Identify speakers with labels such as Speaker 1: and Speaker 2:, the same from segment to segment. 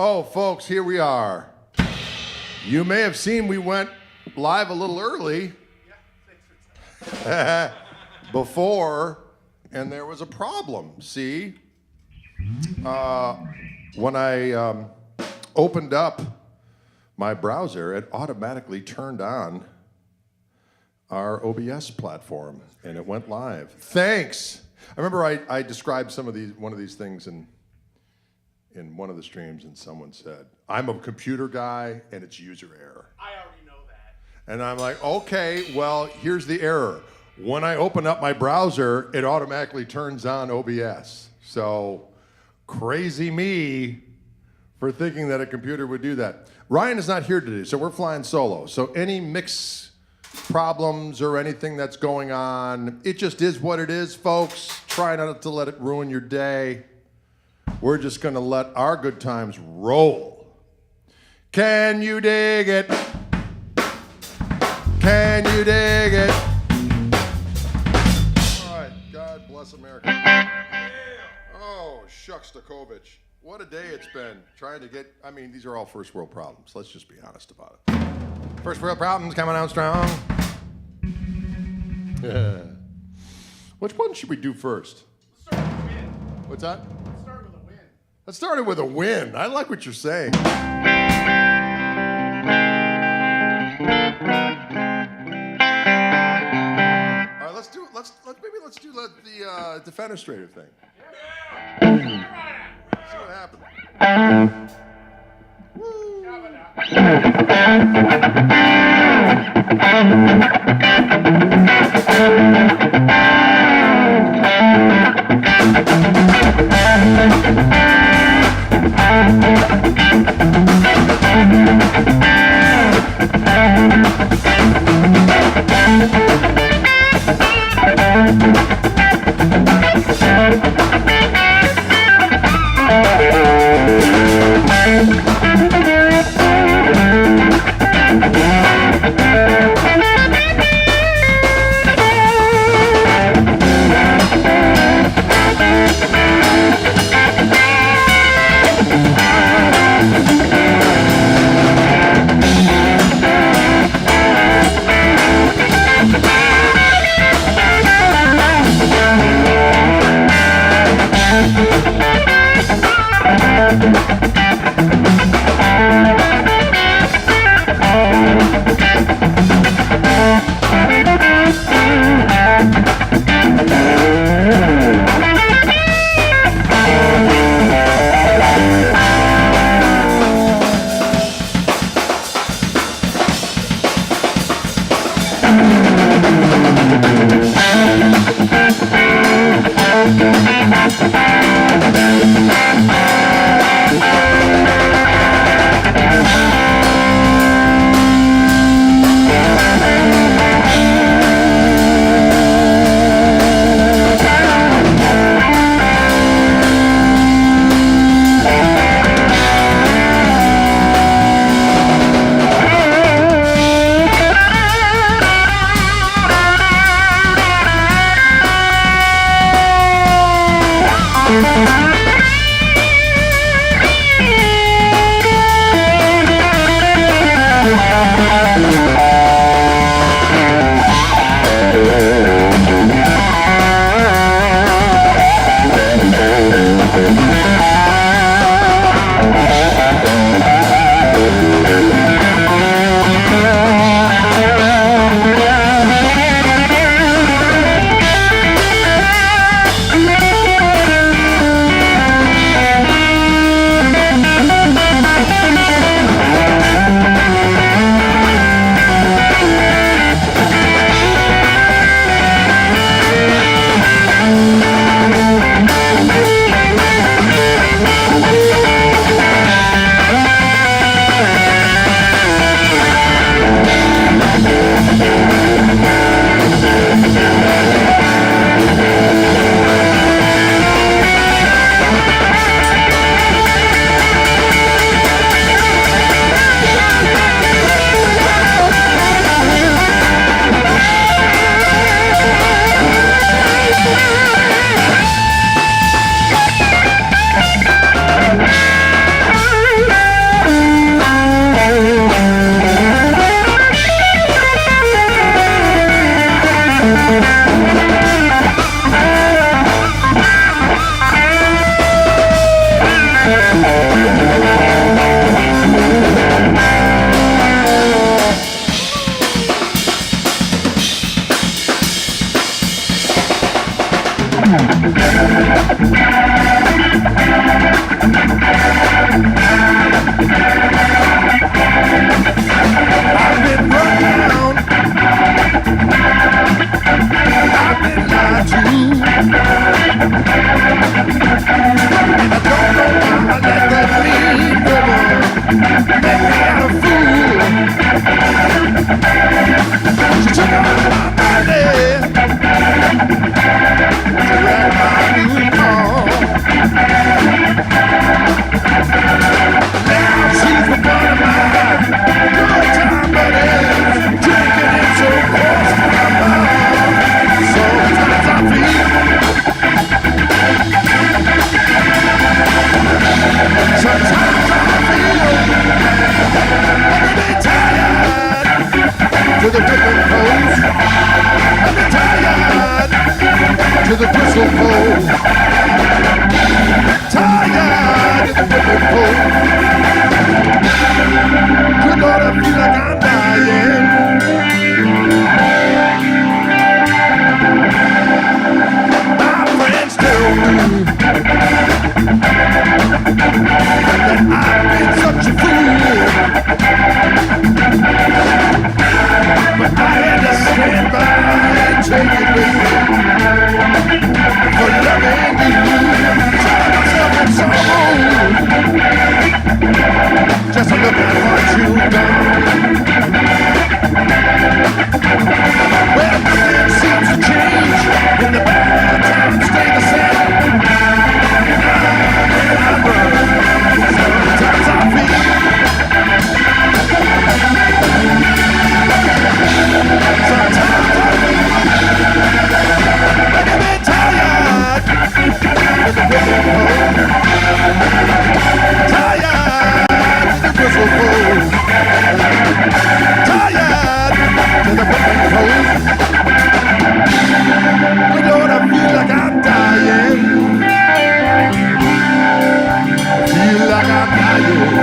Speaker 1: Oh, folks, here we are. You may have seen we went live a little early before, and there was a problem. See, when I opened up my browser, it automatically turned on our OBS platform, and it went live. Thanks. I remember I described one of these things in one of the streams, and someone said, I'm a computer guy, and it's user error.
Speaker 2: I already know that.
Speaker 1: And I'm like, okay, well, here's the error. When I open up my browser, it automatically turns on OBS. So, crazy me for thinking that a computer would do that. Ryan is not here today, so we're flying solo. So any mix problems or anything that's going on, it just is what it is, folks. Try not to let it ruin your day. We're just gonna let our good times roll. Can you dig it? Can you dig it? All right, God bless America. Oh, shucks, Stokovich. What a day it's been trying to get, these are all first world problems. Let's just be honest about it. First world problems coming out strong. Which one should we do first?
Speaker 2: Let's start with a win.
Speaker 1: What's that?
Speaker 2: Let's start with a win.
Speaker 1: Let's start it with a win. I like what you're saying. All right, let's do the defenestrator thing.
Speaker 2: Yeah.
Speaker 1: See what happens. I've been run down. I've been lied to. And I don't know why I let that mean woman make me out a fool. She took all my money to wreck my new car. Now she's the one of my good time buddies, drinking it so close to my mouth. Sometimes I feel, sometimes I feel I'm tired to the whipping post. I'm tired to the whistle pole. Tired to the whipping post. Good Lord, I feel like I'm dying. My friends tell me that I've been such a fool, but I had to stand by and take it, baby, for loving you. Tell myself it's so just look at what you've done. Well, nothing seems to change, and the bad times stay the same. And I run. Sometimes I feel, sometimes I feel like I've been tired of the whipping post. Tired to the whistle blows. Tired to the whipping post. But Lord, I feel like I'm dying. I feel like I'm dying.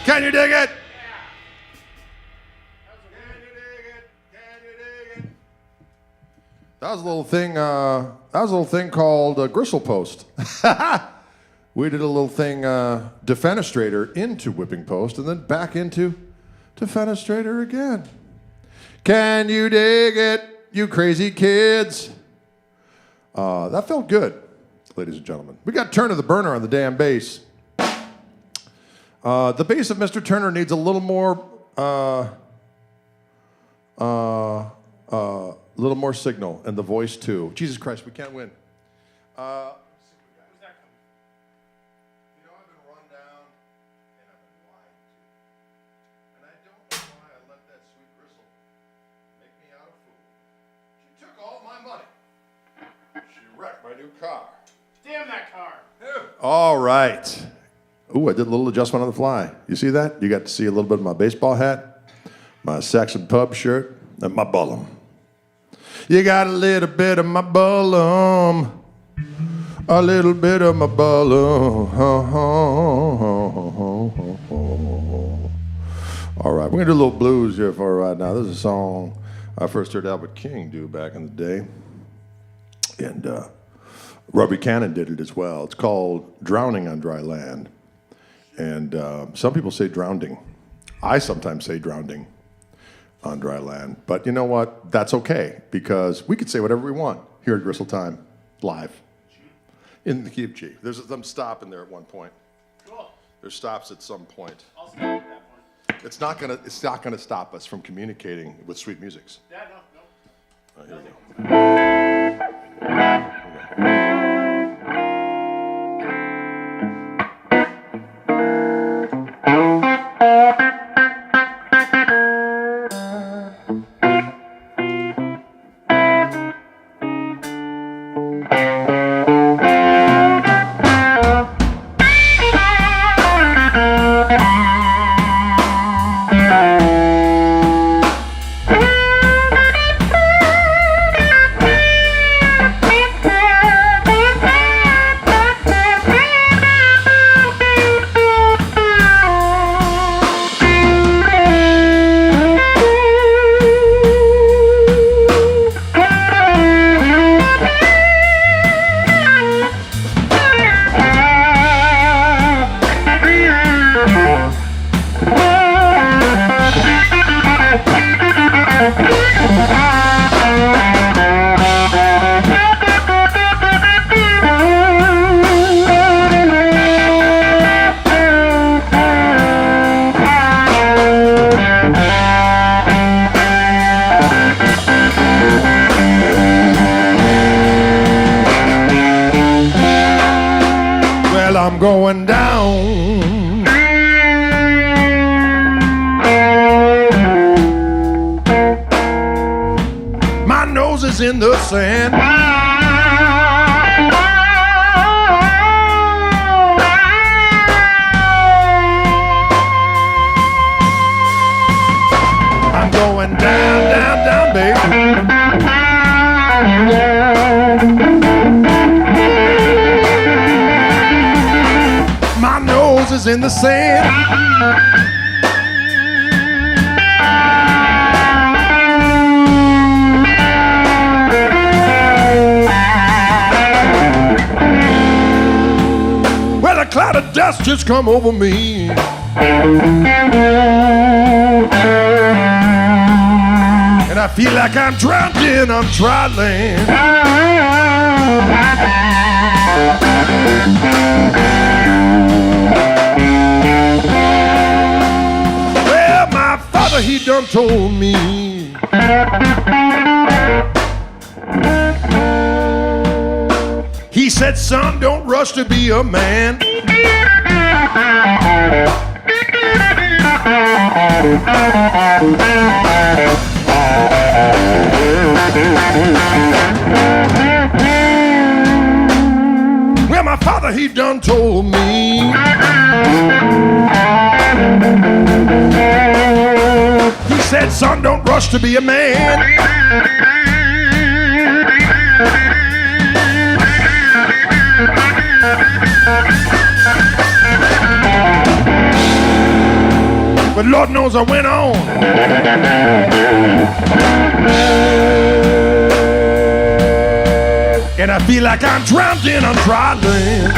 Speaker 1: Can you dig it? That was a little thing. That was a little thing called Gristle Post. We did a little thing, defenestrator into whipping post, and then back into defenestrator again. Can you dig it, you crazy kids? That felt good, ladies and gentlemen. We got Turner the Burner on the damn bass. The bass of Mr. Turner needs a little more signal, and the voice too. Jesus Christ, we can't win. I've been run down, and I've been lied to. And I don't know why I let that sweet Gristle make me out a fool. She took all my money. She wrecked my new car.
Speaker 2: Damn that car.
Speaker 1: All right. Ooh, I did a little adjustment on the fly. You see that? You got to see a little bit of my baseball hat, my Saxon pub shirt, and my bullum. You got a little bit of my bullum. A little bit of my bullum. All right, we're going to do a little blues here for right now. This is a song I first heard Albert King do back in the day. And Robbie Cannon did it as well. It's called Drowning on Dry Land. And some people say drowning. I sometimes say drowning on dry land. But you know what? That's okay, because we could say whatever we want here at Gristletime, live, in the key of G. There's some stop in there at one point.
Speaker 2: Cool.
Speaker 1: There's stops at some point.
Speaker 2: I'll stop at that point.
Speaker 1: It's not gonna stop us from communicating with sweet musics.
Speaker 2: Yeah, no.
Speaker 1: Here we go. I'm going down. My nose is in the sand. I'm going down, down, down, baby. My nose is in the sand. Well, a cloud of dust just come over me. And I feel like I'm drowning on dry land. Well, my father, he done told me he said, son, don't rush to be a man. Well, my father, he done told me he said, son, don't rush to be a man. But Lord knows I went on. And I feel like I'm drowned in on dry land.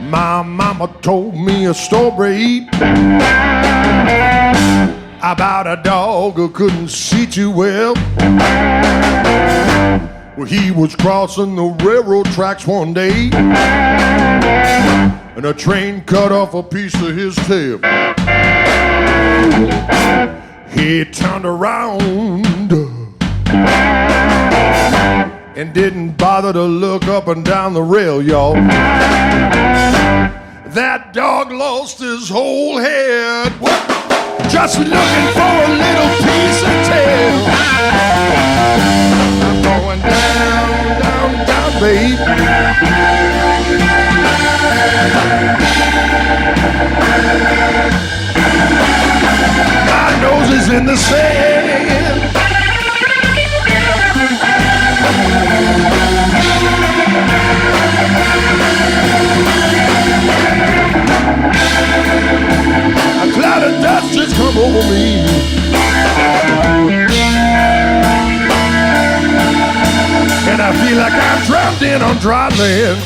Speaker 1: My mama told me a story about a dog who couldn't see too well. Well, he was crossing the railroad tracks one day, and a train cut off a piece of his tail. He turned around and didn't bother to look up and down the rail, y'all. That dog lost his whole head, just looking for a little piece of tail. I'm going down, down, down, babe. My nose is in the sand. A cloud of dust just come over me. And I feel like I'm drowned in on dry land.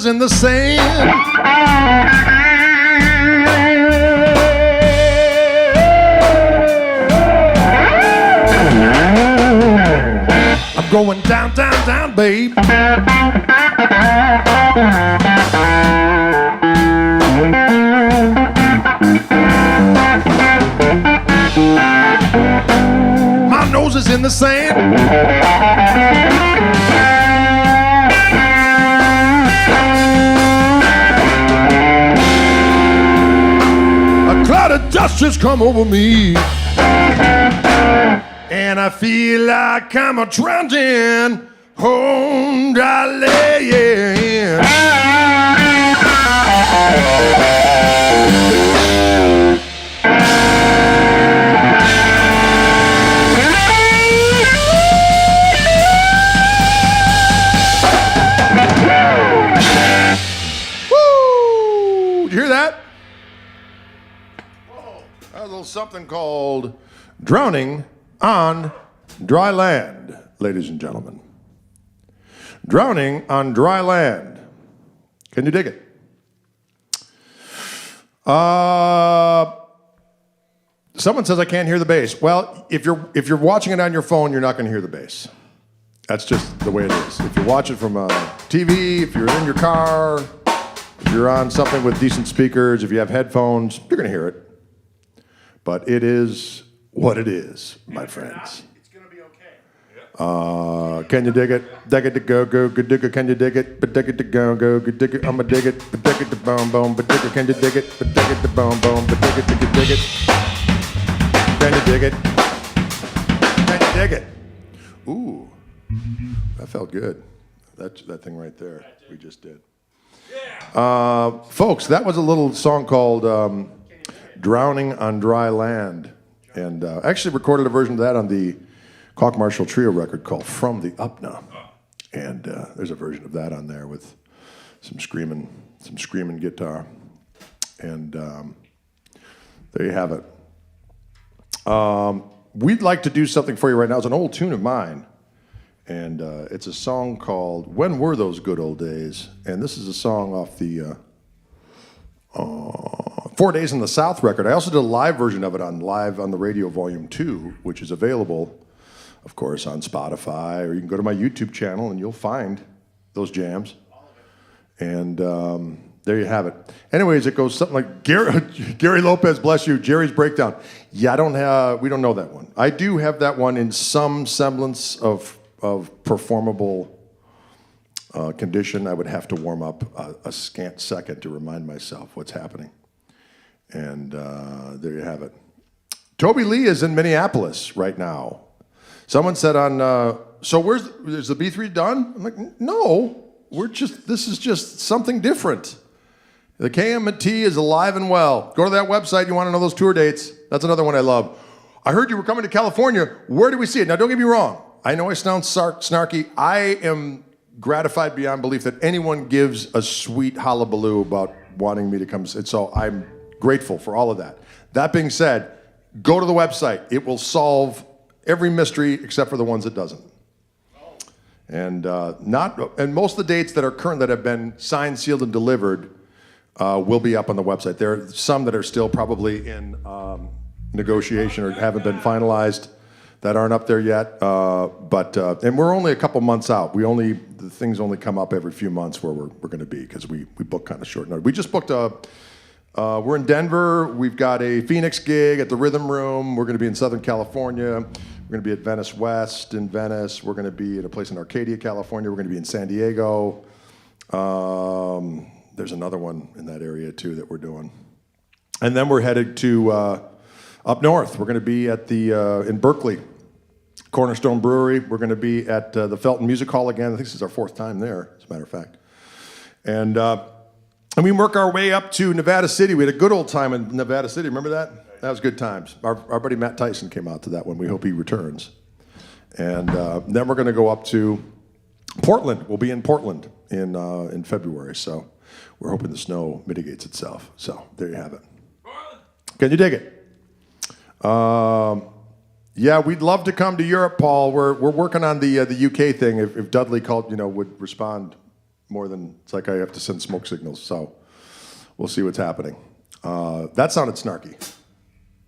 Speaker 1: In the sand. I'm going down, down, down, babe. My nose is in the sand. dust just come over me. And I feel like I'm a drowning on dry land. Woo! Did you hear that?
Speaker 2: Whoa.
Speaker 1: That was a little something called Drowning on Dry Land, ladies and gentlemen. Drowning on Dry Land. Can you dig it? Someone says I can't hear the bass. Well, if you're watching it on your phone, you're not going to hear the bass. That's just the way it is. If you watch it from a TV, if you're in your car, if you're on something with decent speakers, if you have headphones, you're going to hear it. But it is what it is, my friends.
Speaker 2: It's gonna be okay.
Speaker 1: Can you dig it? Dig it to go, go, go, dig it. Can you dig it? But dig it to go, go, go, dig it. I'ma dig it. But dig it to boom, boom. But dig it. Can you dig it? But dig it to boom, boom. But dig it. Dig it. Dig it. Can you dig it? Can you dig it? Ooh, that felt good. That thing right there we just did. Folks, that was a little song called "Drowning on Dry Land." And I actually recorded a version of that on the Koch Marshall Trio record called From the Upna. And there's a version of that on there with some screaming guitar. And there you have it. We'd like to do something for you right now. It's an old tune of mine. And it's a song called When Were Those Good Old Days? And this is a song off the 4 Days in the South record. I also did a live version of it live on the radio volume 2, which is available, of course, on Spotify, or you can go to my YouTube channel and you'll find those jams. And there you have it. Anyways, it goes something like Gary Lopez, bless you, Jerry's Breakdown. Yeah, we don't know that one. I do have that one in some semblance of performable condition. I would have to warm up a scant second to remind myself what's happening. And there you have it. Toby Lee is in Minneapolis right now. Someone said so is the B3 done? I'm like, no, this is just something different. The KM&T is alive and well. Go to that website, you want to know those tour dates. That's another one I love. I heard you were coming to California. Where do we see it? Now, don't get me wrong. I know I sound snarky. I am gratified beyond belief that anyone gives a sweet hullabaloo about wanting me to come. So I'm grateful for all of that. That being said, go to the website. It will solve every mystery except for the ones it doesn't. And most of the dates that are current that have been signed, sealed, and delivered will be up on the website. There are some that are still probably in negotiation or haven't been finalized that aren't up there yet. And we're only a couple months out. The things only come up every few months where we're going to be, because we book kind of short notice. We just booked we're in Denver. We've got a Phoenix gig at the Rhythm Room. We're going to be in Southern California. We're going to be at Venice West in Venice. We're going to be at a place in Arcadia, California. We're going to be in San Diego. There's another one in that area too that we're doing. And then we're headed to up north. We're going to be at in Berkeley, Cornerstone Brewery. We're going to be at the Felton Music Hall again. I think this is our 4th time there, as a matter of fact. And we work our way up to Nevada City. We had a good old time in Nevada City. Remember that? That was good times. Our buddy Matt Tyson came out to that one. We hope he returns. And then we're going to go up to Portland. We'll be in Portland in February. So we're hoping the snow mitigates itself. So there you have it. Can you dig it? Yeah, we'd love to come to Europe, Paul. We're working on the UK thing. If Dudley would respond more than it's like I have to send smoke signals. So we'll see what's happening. That sounded snarky,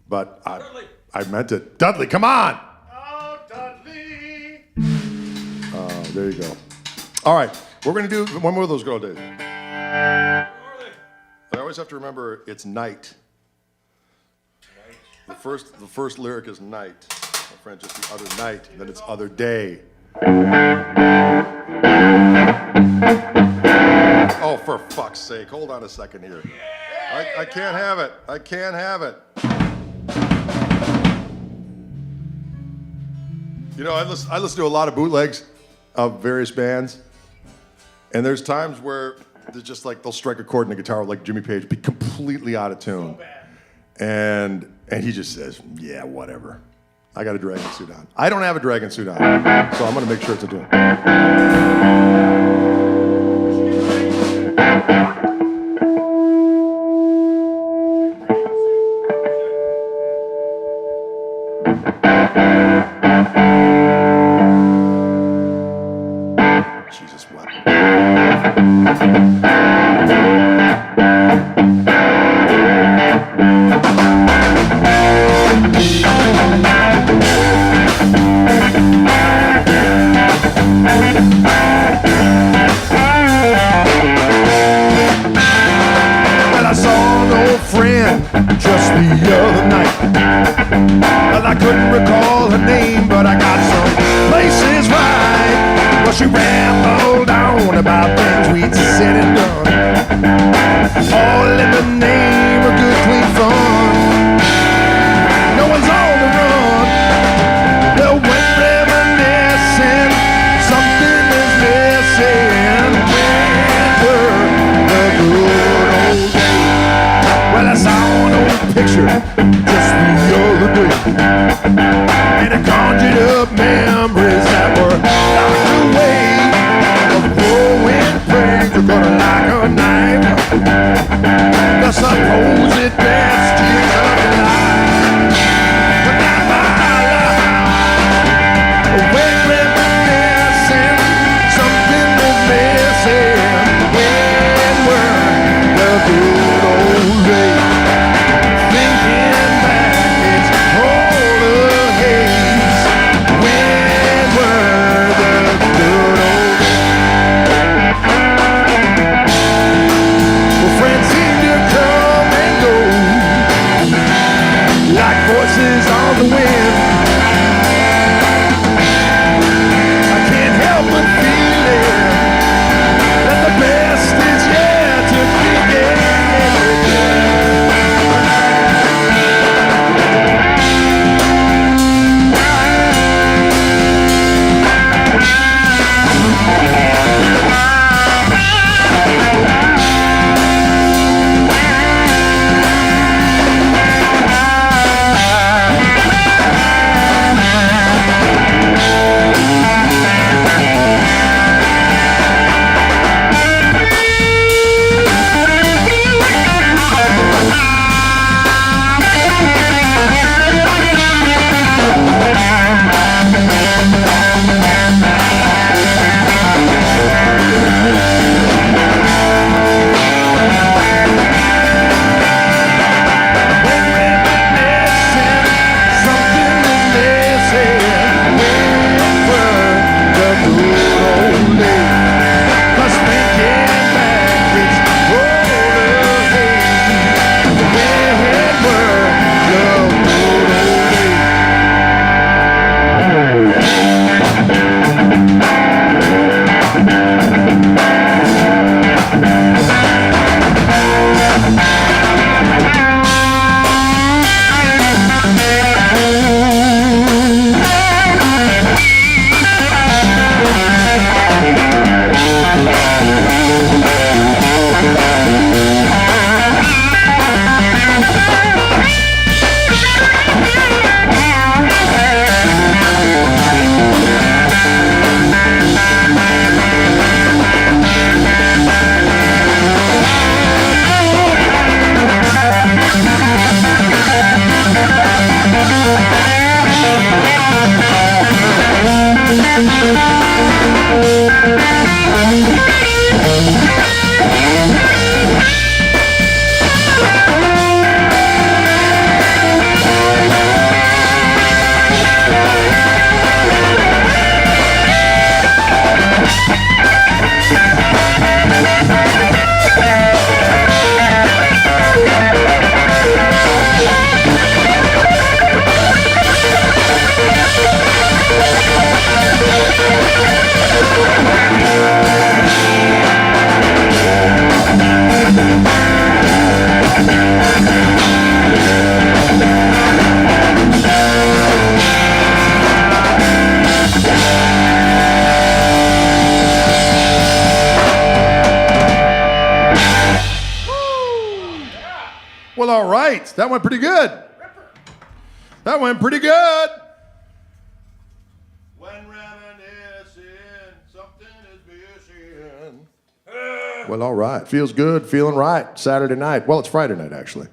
Speaker 1: but I meant it. Dudley, come on!
Speaker 2: Oh, Dudley!
Speaker 1: There you go. All right, we're gonna do one more of those girl days. I always have to remember it's night. The first lyric is night. My friend, just the other night, then it's other day. Oh, for fuck's sake. Hold on a second here. I can't have it. I can't have it. You know, I listen to a lot of bootlegs of various bands, and there's times where they're just like they'll strike a chord in the guitar like Jimmy Page, be completely out of tune, and he just says, "Yeah, whatever. I got a dragon suit on. I don't have a dragon suit on, so I'm gonna make sure it's a tune." Jesus, what? Well, I saw an old friend just the other night. Well, I couldn't recall her name, but I got some places right. Well, she rambled on about things we'd said and done, all in the name of good, clean fun. No one's on the run. The went reminiscing. Something is missing. When were the good old days? Well, I saw an old picture just the other day, and it conjured up memories that were locked away. The whirlwind brings you're gonna like a knife. The supposed best years of your life, but not my life. When reminiscing, something is missing. When were the good old days? Thinking back, it's all a haze. When were the good old days? Well, friends seem to come and go. Well, all right. That went pretty good. That went pretty good. When reminiscing, something is missing. Well, all right. Feels good, feeling right. Saturday night. Well, it's Friday night, actually.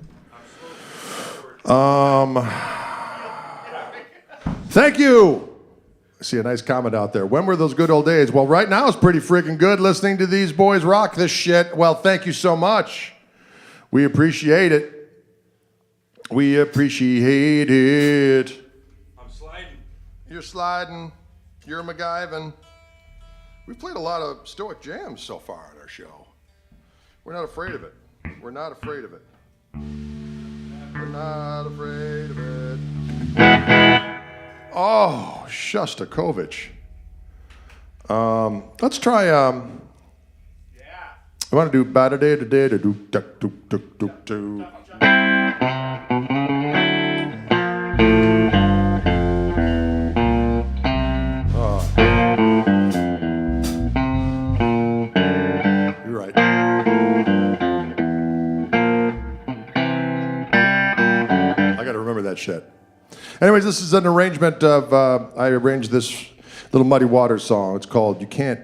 Speaker 1: Thank you. I see a nice comment out there. When were those good old days? Well, right now it's pretty freaking good listening to these boys rock this shit. Well, thank you so much. We appreciate it. We appreciate it.
Speaker 2: I'm sliding.
Speaker 1: You're sliding. You're MacGyvin. We've played a lot of Stoic jams so far on our show. We're not afraid of it. We're not afraid of it. We're not afraid of it. Oh, Shostakovich. Let's try.
Speaker 2: Yeah.
Speaker 1: I want to do ba da da da da do duck do duck do do. You're right. I got to remember that shit. Anyways, this is an arrangement of, I arranged this little Muddy Waters song. It's called You Can't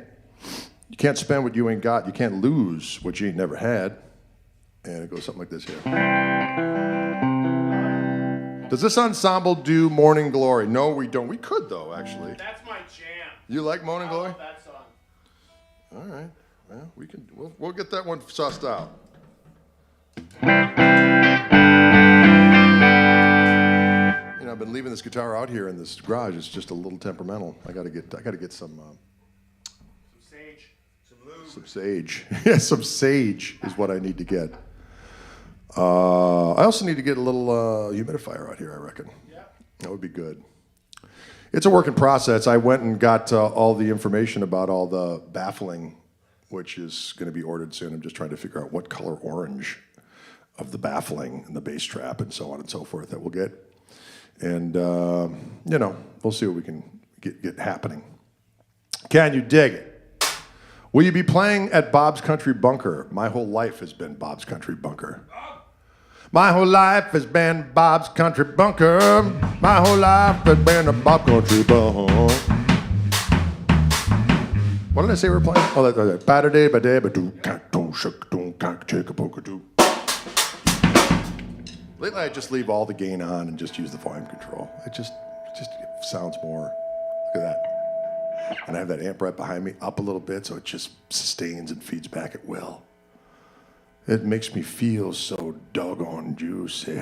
Speaker 1: Spend What You Ain't Got, You Can't Lose What You Ain't Never Had. And it goes something like this here. Does this ensemble do Morning Glory? No, we don't. We could, though, actually.
Speaker 2: That's my jam.
Speaker 1: You like Morning
Speaker 2: I
Speaker 1: Glory?
Speaker 2: love that song.
Speaker 1: All right. Well, we'll get that one sussed out. I've been leaving this guitar out here in this garage. It's just a little temperamental. I gotta get some
Speaker 2: Sage. Some lube.
Speaker 1: some sage. Yeah, some sage is what I need to get. I also need to get a little humidifier out here, I reckon.
Speaker 2: Yeah.
Speaker 1: That would be good. It's a work in process. I went and got all the information about all the baffling, which is going to be ordered soon. I'm just trying to figure out what color orange of the baffling and the bass trap and so on and so forth that we'll get. And, we'll see what we can get happening. Can you dig it? Will you be playing at Bob's Country Bunker? My whole life has been Bob's Country Bunker. My whole life has been Bob's Country Bunker. My whole life has been a Bob Country Bunker. What did I say we were playing? Oh, that's ba-da-day, ba-day, ba-doo, ka-doo, shuk-doo, ka-chicka-poka-doo. Lately, I just leave all the gain on and just use the volume control. It just sounds more. Look at that. And I have that amp right behind me, up a little bit, so it just sustains and feeds back at will. It makes me feel so doggone juicy.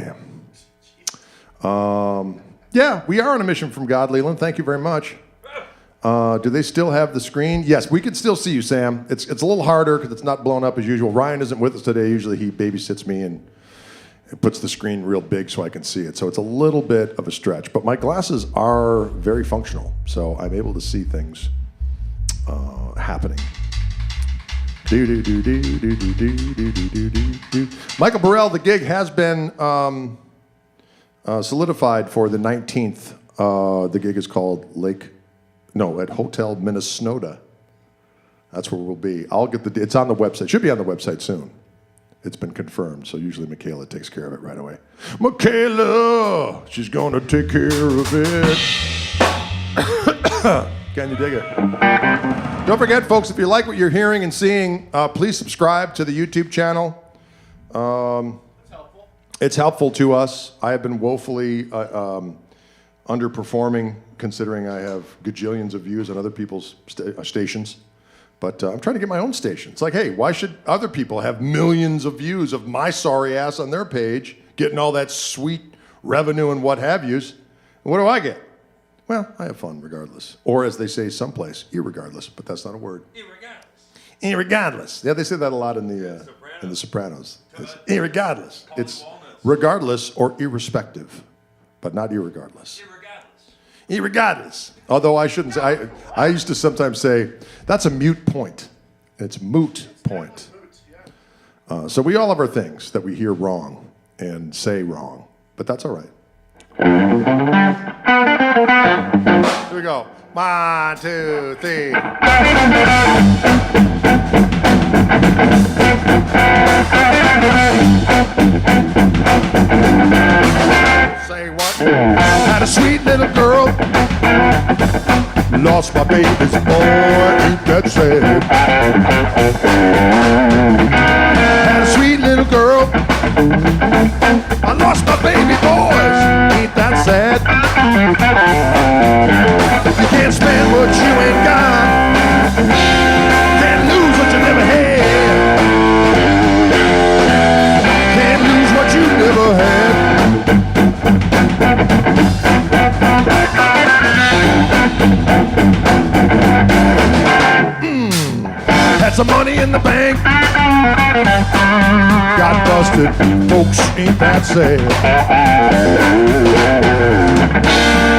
Speaker 1: Yeah, we are on a mission from God, Leland. Thank you very much. Do they still have the screen? Yes, we can still see you, Sam. It's a little harder because it's not blown up as usual. Ryan isn't with us today. Usually he babysits me and puts the screen real big so I can see it. So it's a little bit of a stretch. But my glasses are very functional, so I'm able to see things happening. Michael Burrell, the gig has been solidified for the 19th. The gig is called at Hotel Minnesota. That's where we'll be. It's on the website. Should be on the website soon. It's been confirmed, so usually Michaela takes care of it right away. Michaela, she's gonna take care of it. Can you dig it? Don't forget, folks, if you like what you're hearing and seeing, please subscribe to the YouTube channel.
Speaker 2: It's helpful.
Speaker 1: It's helpful to us. I have been woefully underperforming, considering I have gajillions of views on other people's stations. But I'm trying to get my own station. It's like, hey, why should other people have millions of views of my sorry ass on their page, getting all that sweet revenue and what have yous? And what do I get? Well, I have fun regardless. Or as they say someplace, irregardless, but that's not a word. Irregardless. Yeah, they say that a lot in the Sopranos. It's irregardless. It's regardless or irrespective, but not irregardless. Irregardless. Although I shouldn't say, I used to sometimes say, that's a mute point. It's moot point. So we all have our things that we hear wrong and say wrong, but that's all right. Here we go. 1, 2, 3. little girl. Lost my baby's boy, ain't that sad. Had a sweet little girl. I lost my baby boys, ain't that sad. You can't spend what you ain't got. Can't lose what you never had. Can't lose what you never had. Had some money in the bank. Got busted, folks, ain't that sad.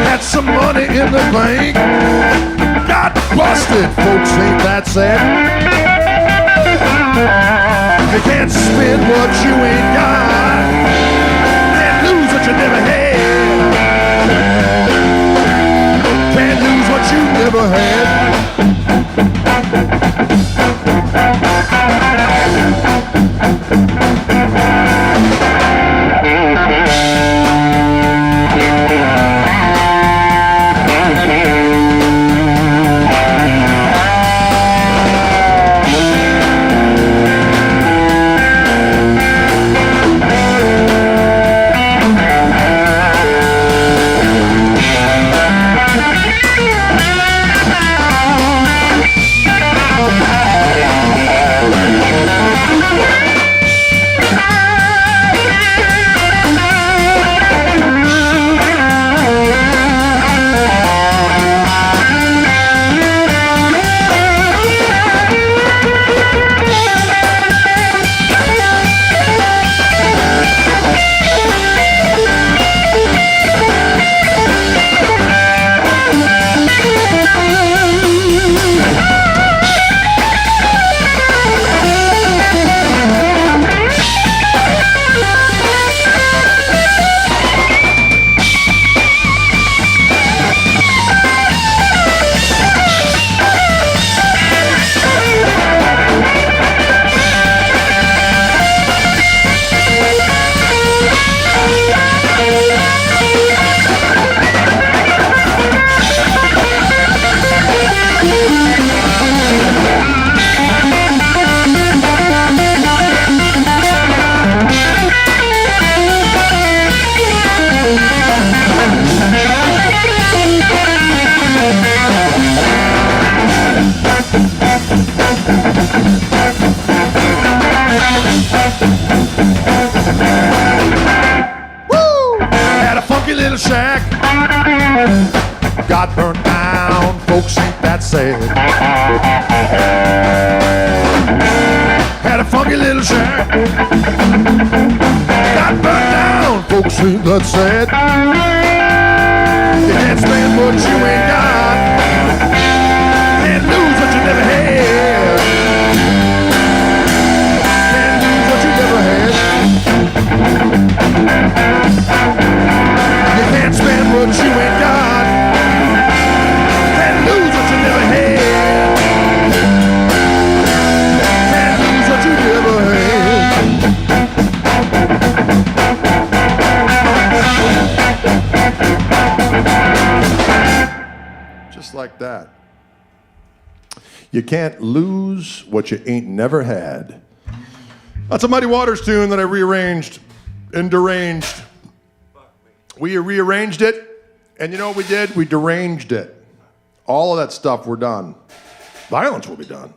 Speaker 1: Had some money in the bank. Got busted, folks, ain't that sad. You can't spend what you ain't got. Can't lose what you never had. Can't lose what you never had. Got burnt down, folks, ain't that sad. Had a funky little shack. Got burnt down, folks, ain't that sad. You can't spend what you ain't got. Can't lose what you never had. Can't lose what you never had. You can't spend what you ain't got. Can't lose what you never had. Can't lose what you never had. Just like that. You can't lose what you ain't never had. That's a Muddy Waters tune that I rearranged and deranged. We rearranged it, and you know what we did? We deranged it. All of that stuff, we're done. Violence will be done.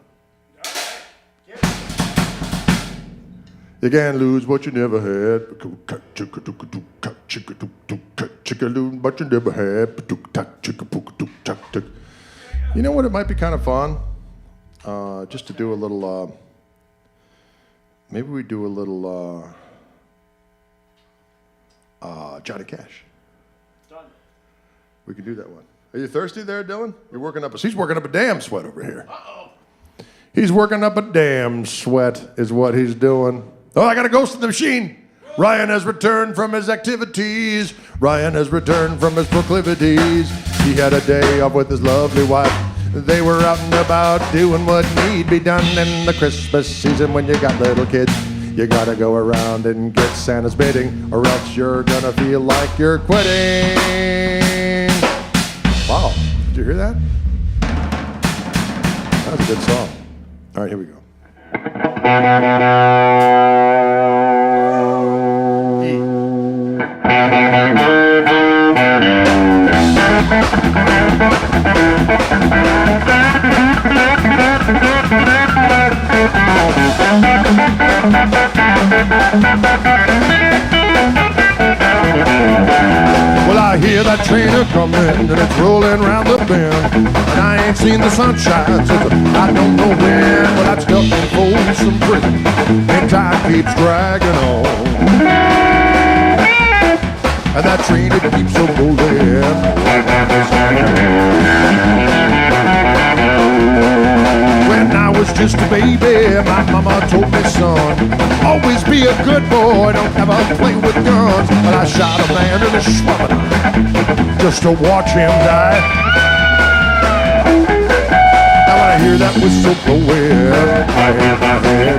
Speaker 1: You can't lose what you never had. But you never had. You know what? It might be kind of fun, just to do a little. Maybe we do a little Johnny Cash.
Speaker 2: Done.
Speaker 1: We can do that one. Are you thirsty there, Dylan? You're working up he's working up a damn sweat over here.
Speaker 2: Uh-oh.
Speaker 1: He's working up a damn sweat is what he's doing. Oh, I got a ghost in the machine. Ryan has returned from his activities. Ryan has returned from his proclivities. He had a day off with his lovely wife. They were out and about doing what need be done in the Christmas season. When you got little kids, you gotta go around and get Santa's bidding, or else you're gonna feel like you're quitting. hear that? That's a good song. All right, here we go. Well, I hear that train a-comin' and it's rolling round the bend, and I ain't seen the sunshine since I don't know when. But I'm stuck in Folsom Prison and time keeps dragging on, and that train it keeps a rolling. When I was just a baby, my mama told me, son, always be a good boy, don't ever play with guns. But I shot a man in the swamp just to watch him die. Now when I hear that whistle blowing, I hit my head.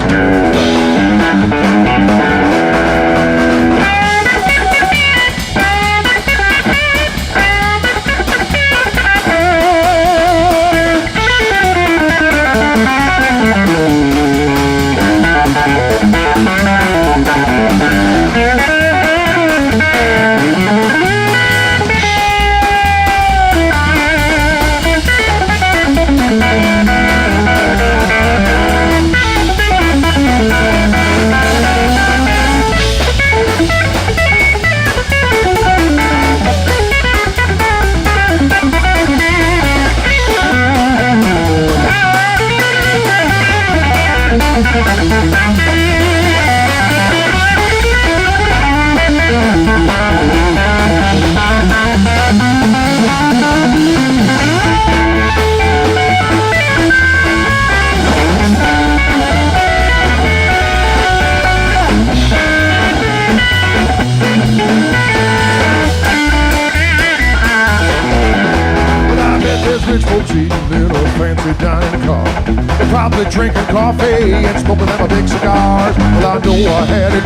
Speaker 1: Rich folks eating in a fancy dining car. They're probably drinking coffee and smoking them a big cigars. Well, I know I had it.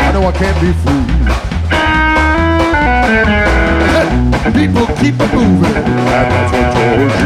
Speaker 1: I know I can't be fooled. People keep it moving, and that's what tortures me.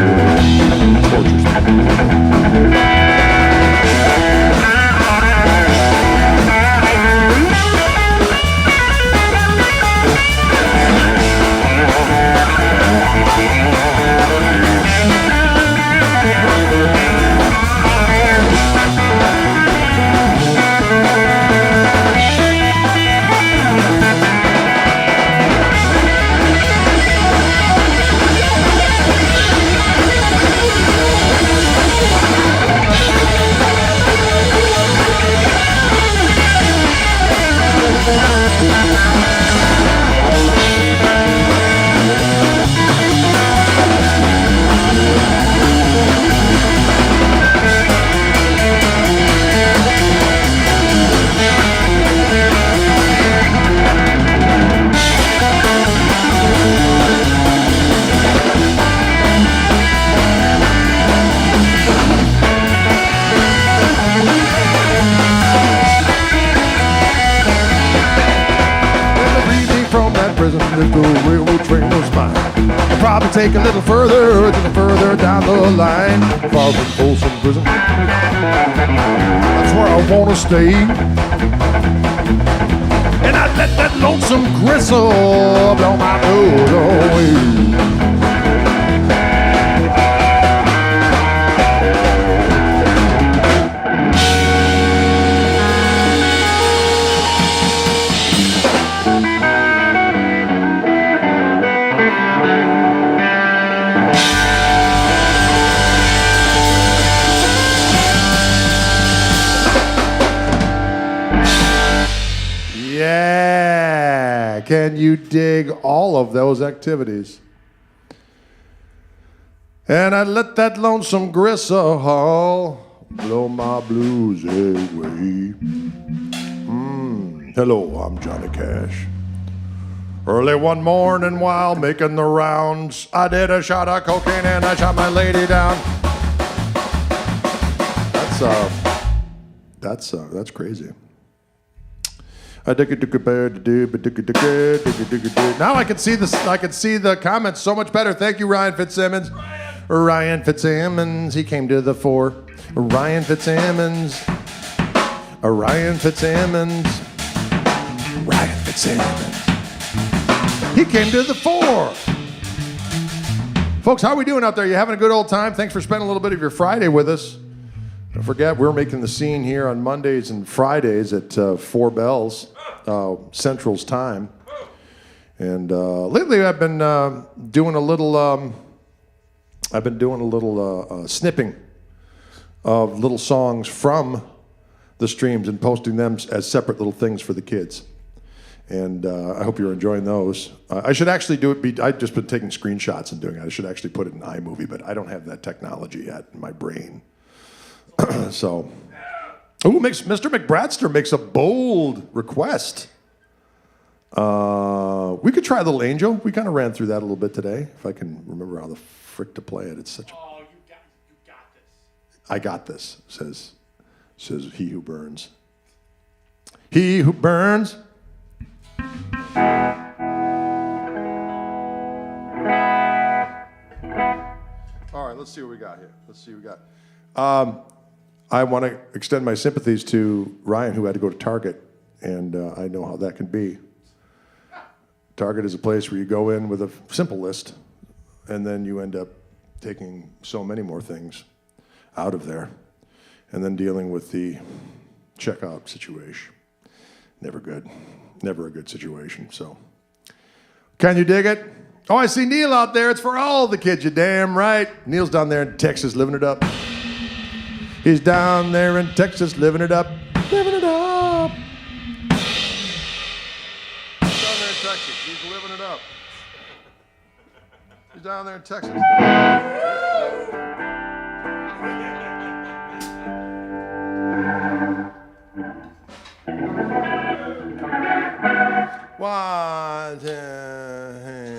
Speaker 1: If the railroad train was mine, I'd probably take a little further, just further down the line, far from Folsom Prison. That's where I wanna stay, and I'd let that lonesome gristle blow my mood away. Yeah, can you dig all of those activities? And I let that lonesome gristle blow my blues away. Hello, I'm Johnny Cash. Early one morning while making the rounds, I did a shot of cocaine and I shot my lady down. That's crazy. Now I can see this. I can see the comments so much better. Thank you, Ryan Fitzsimmons. Ryan Fitzsimmons, he came to the fore. Ryan Fitzsimmons. Ryan Fitzsimmons. Ryan Fitzsimmons. He came to the fore. Folks, how are we doing out there? You having a good old time? Thanks for spending a little bit of your Friday with us. Don't forget, we're making the scene here on Mondays and Fridays at 4 bells, Central's time. And lately, I've been doing a little. Snipping of little songs from the streams and posting them as separate little things for the kids. And I hope you're enjoying those. I should actually do it. I've just been taking screenshots and doing it. I should actually put it in iMovie, but I don't have that technology yet in my brain. So, Mr. McBratster makes a bold request. We could try Little Angel. We kind of ran through that a little bit today. If I can remember how the frick to play it. It's such.
Speaker 2: Oh, you got this.
Speaker 1: I got this. Says he who burns. He who burns. All right, let's see what we got here. I want to extend my sympathies to Ryan, who had to go to Target, and I know how that can be. Target is a place where you go in with a simple list, and then you end up taking so many more things out of there, and then dealing with the checkout situation. Never good. Never a good situation, so. Can you dig it? Oh, I see Neil out there. It's for all the kids, you damn right. Neil's down there in Texas living it up. He's down there in Texas living it up. Living it up. He's down there in Texas. He's living it up. He's down there in Texas. One, two, three,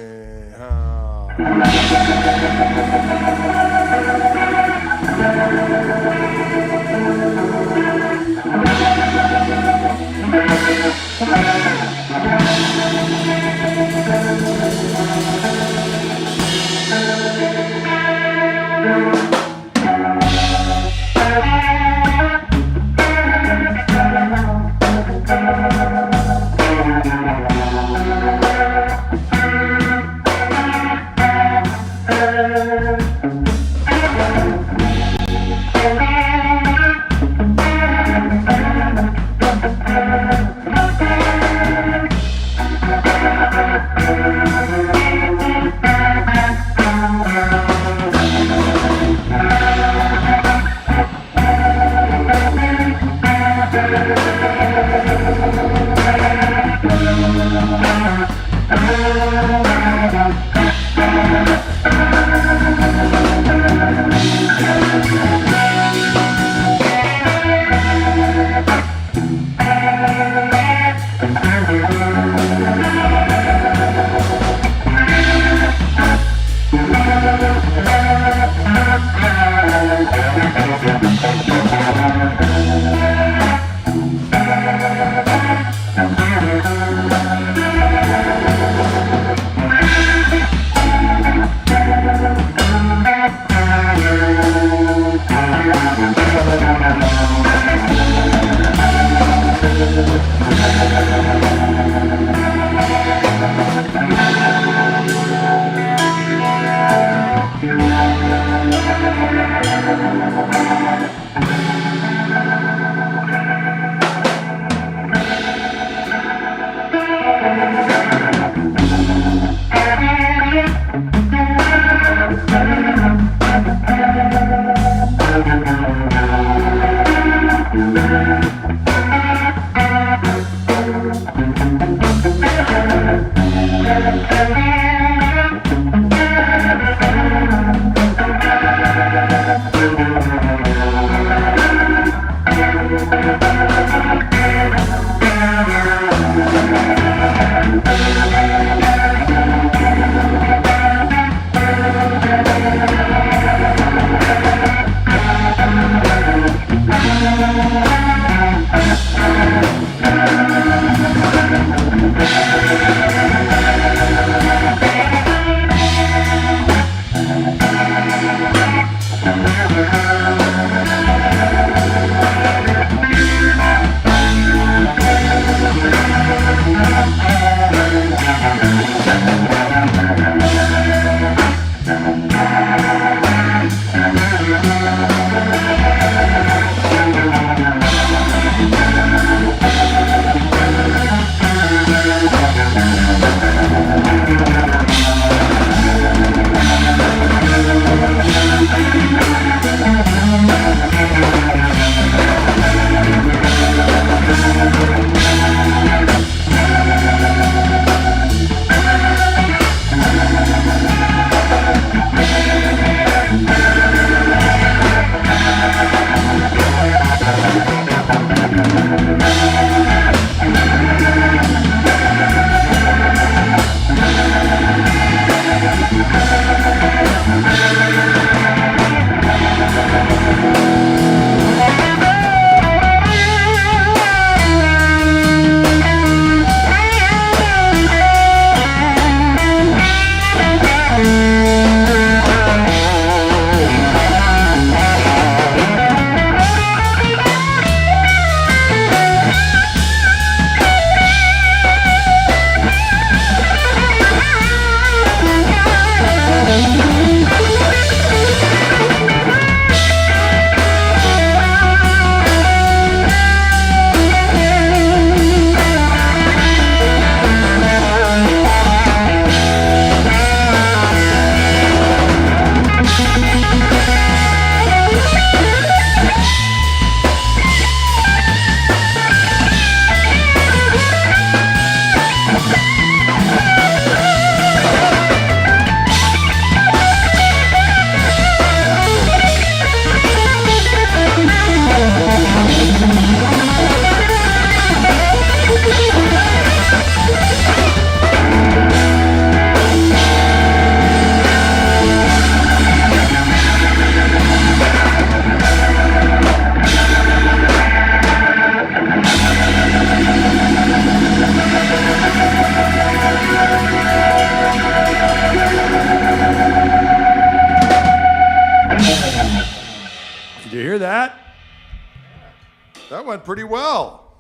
Speaker 1: That went pretty well.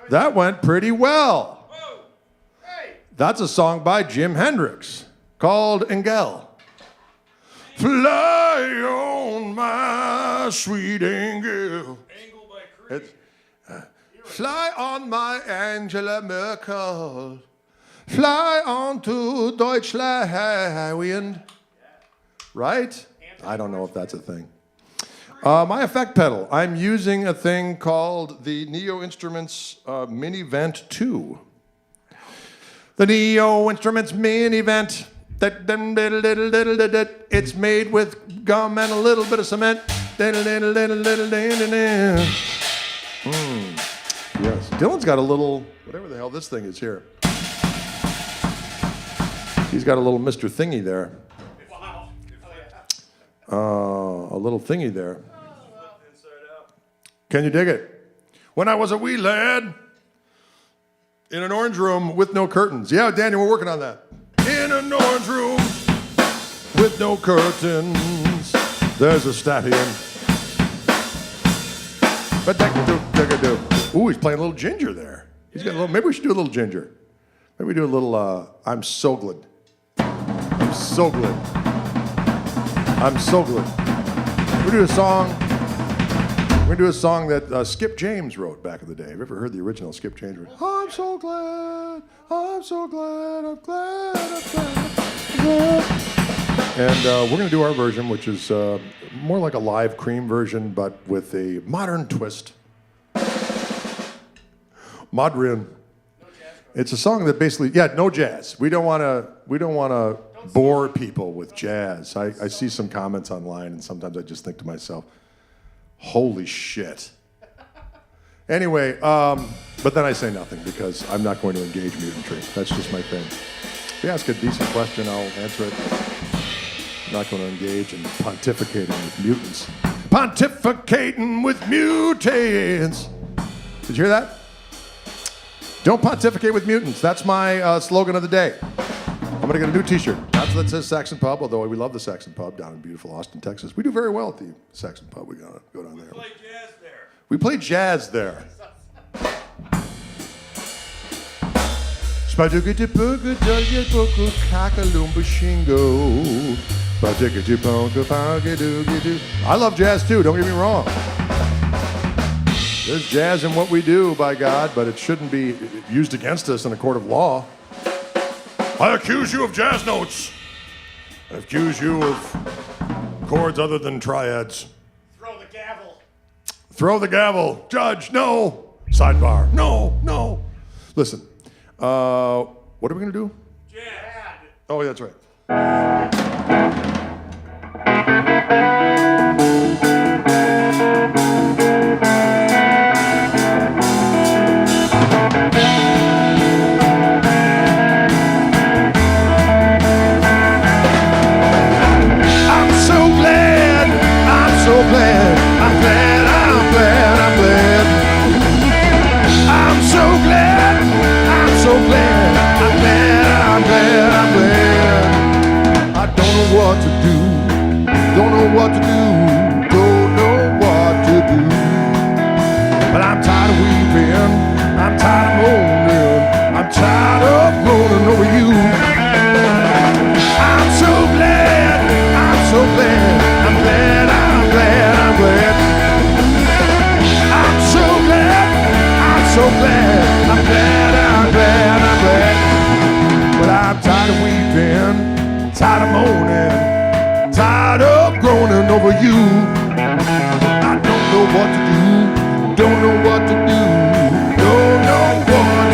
Speaker 1: That went pretty well.
Speaker 2: Whoa! Hey!
Speaker 1: That's a song by Jim Hendrix called Engel. Fly on my sweet Engel.
Speaker 2: Angle by Creed.
Speaker 1: Fly on my Angela Merkel. Fly on to Deutschland. Right? I don't know if that's a thing. My effect pedal. I'm using a thing called the Neo Instruments Mini Vent 2. The Neo Instruments Mini Vent. It's made with gum and a little bit of cement. Yes. Dylan's got a little, whatever the hell this thing is here. He's got a little Mr. Thingy there.
Speaker 2: Wow. Oh, yeah.
Speaker 1: A little thingy there. Can you dig it? When I was a wee lad in an orange room with no curtains. Yeah, Daniel, we're working on that. In an orange room with no curtains, there's a stallion. Ooh, he's playing a little ginger there. He's got a little. Maybe we should do a little ginger. Maybe we do a little. I'm so glad. I'm so glad. I'm so glad. We do a song. We're going to do a song that Skip James wrote back in the day. Have you ever heard the original Skip James? I'm so glad, I'm so glad, I'm glad, I'm glad, I'm glad. And we're going to do our version, which is more like a live Cream version, but with a modern twist. Modern. It's a song that basically, no jazz. We don't want to bore people with jazz. I see some comments online, and sometimes I just think to myself, holy shit. Anyway, but then I say nothing because I'm not going to engage mutantry. That's just my thing. If you ask a decent question, I'll answer it. I'm not going to engage in pontificating with mutants. Pontificating with mutants. Did you hear that? Don't pontificate with mutants. That's my slogan of the day. I'm going to get a new t-shirt. That says Saxon Pub, although we love the Saxon Pub down in beautiful Austin, Texas. We do very well at the Saxon Pub. We got to go down there.
Speaker 2: Play jazz there.
Speaker 1: We play jazz there. I love jazz too, don't get me wrong. There's jazz in what we do, by God, but it shouldn't be used against us in a court of law. I accuse you of jazz notes. I accuse you of chords other than triads.
Speaker 2: Throw the gavel.
Speaker 1: Throw the gavel. Judge, no. Sidebar. No, no. Listen, what are we going to do?
Speaker 2: Jazz.
Speaker 1: Oh, yeah, that's right. What to do, don't know what to do, don't know what to do. But I'm tired of weeping, I'm tired of moaning, I'm tired of groaning over you. I'm so glad, I'm so glad, I'm glad, I'm glad, I'm glad. I'm so glad, I'm so glad, I'm glad, I'm glad, I'm glad. But I'm tired of weeping, tired of moaning, tired of groaning over you. I don't know what to do, don't know what to do, don't know what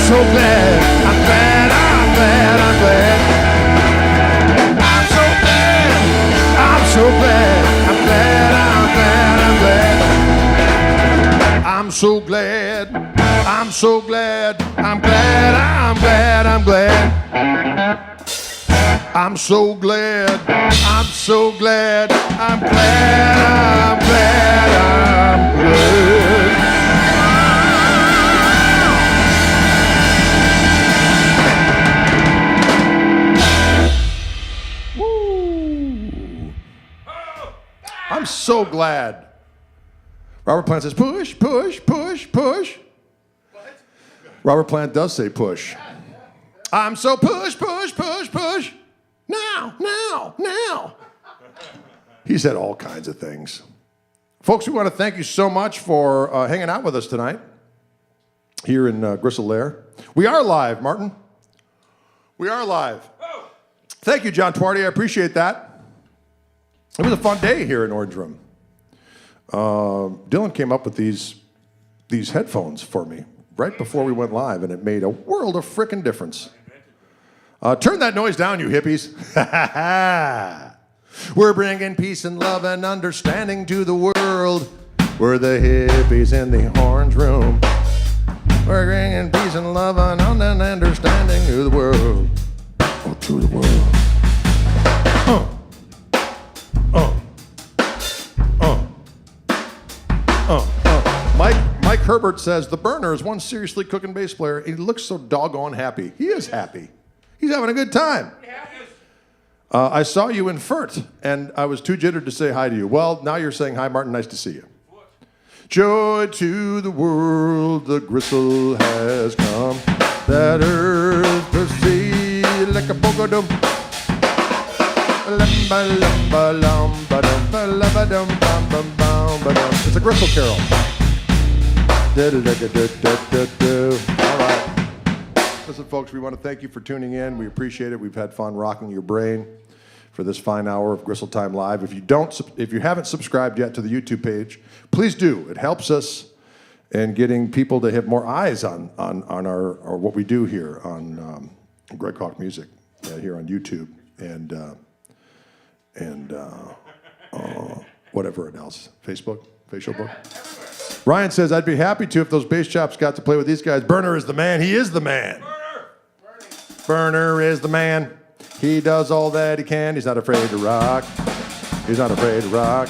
Speaker 1: so glad, I'm glad, I'm glad, I'm glad. I'm so glad, I'm so glad, I'm glad, I'm glad, I'm glad. I'm so glad, I'm so glad, I'm glad, I'm glad, I'm glad. I'm so glad, I'm so glad, I'm glad, I'm glad, I'm glad. Woo. I'm so glad. Robert Plant says, push, push, push, push. What? Robert Plant does say push. I'm so push, push, push, push. Now, now, now. He said all kinds of things. Folks, we want to thank you so much for hanging out with us tonight here in Gristletime. We are live, Martin. We are live. Thank you, John Twardy. I appreciate that. It was a fun day here in Orange Room. Dylan came up with these headphones for me right before we went live, and it made a world of frickin' difference. Turn that noise down, you hippies. We're bringing peace and love and understanding to the world. We're the hippies in the Orange Room. We're bringing peace and love and understanding to the world. Oh, to the world. Mike Herbert says, the burner is one seriously cooking bass player. He looks so doggone happy. He is happy. He's having a good time. I saw you in Furt, and I was too jittered to say hi to you. Well, now you're saying hi, Martin. Nice to see you. Joy to the world, the gristle has come. That earth proceed like a polka-dum. It's a gristle carol. All right. Listen, folks, we want to thank you for tuning in. We appreciate it. We've had fun rocking your brain for this fine hour of Gristletime Live. If you haven't subscribed yet to the YouTube page, please do. It helps us in getting people to have more eyes on our what we do here on Greg Koch Music here on YouTube and whatever else, Facebook. Ryan says, I'd be happy to if those bass chops got to play with these guys. Burner is the man. He is the man. Burner is the man. He does all that he can. He's not afraid to rock. He's not afraid to rock.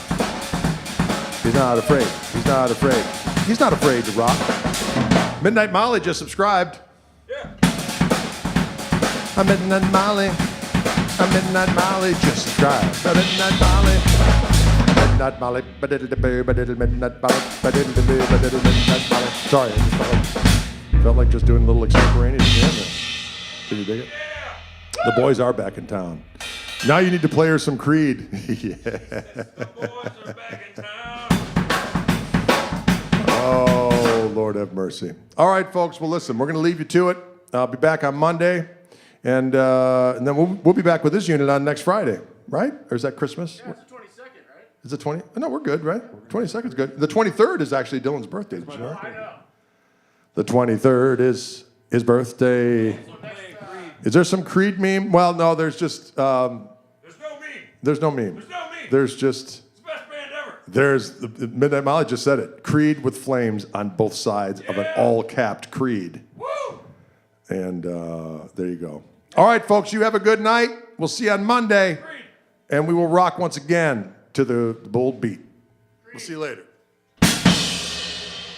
Speaker 1: He's not afraid. He's not afraid. He's not afraid to rock. Midnight Molly just subscribed. Yeah. I'm Midnight Molly. I'm Midnight Molly just subscribed. Midnight Molly. Midnight Molly. Midnight Molly. Midnight Molly. Sorry, I just felt like just doing a little extemporaneous jam there. Did you dig it? The boys are back in town. Now you need to play her some Creed. Yeah.
Speaker 2: The boys are back in town.
Speaker 1: Oh, Lord have mercy. All right, folks. Well, listen, we're going to leave you to it. I'll be back on Monday, and then we'll be back with this unit on next Friday, right? Or is that Christmas?
Speaker 2: Yeah, it's the 22nd, right?
Speaker 1: Is it 20? No, we're good, right? 22nd is good. The 23rd is actually Dylan's birthday. Did you know?
Speaker 2: I know.
Speaker 1: The 23rd is his birthday. Is there some Creed meme? Well, no, there's just...
Speaker 2: There's no meme.
Speaker 1: There's no meme.
Speaker 2: There's no meme.
Speaker 1: There's just...
Speaker 2: It's the best band ever.
Speaker 1: There's... Midnight Molly just said it. Creed with flames on both sides of an all-capped Creed.
Speaker 2: Woo!
Speaker 1: And there you go. All right, folks, you have a good night. We'll see you on Monday.
Speaker 2: Creed.
Speaker 1: And we will rock once again to the bold beat. We'll see you later.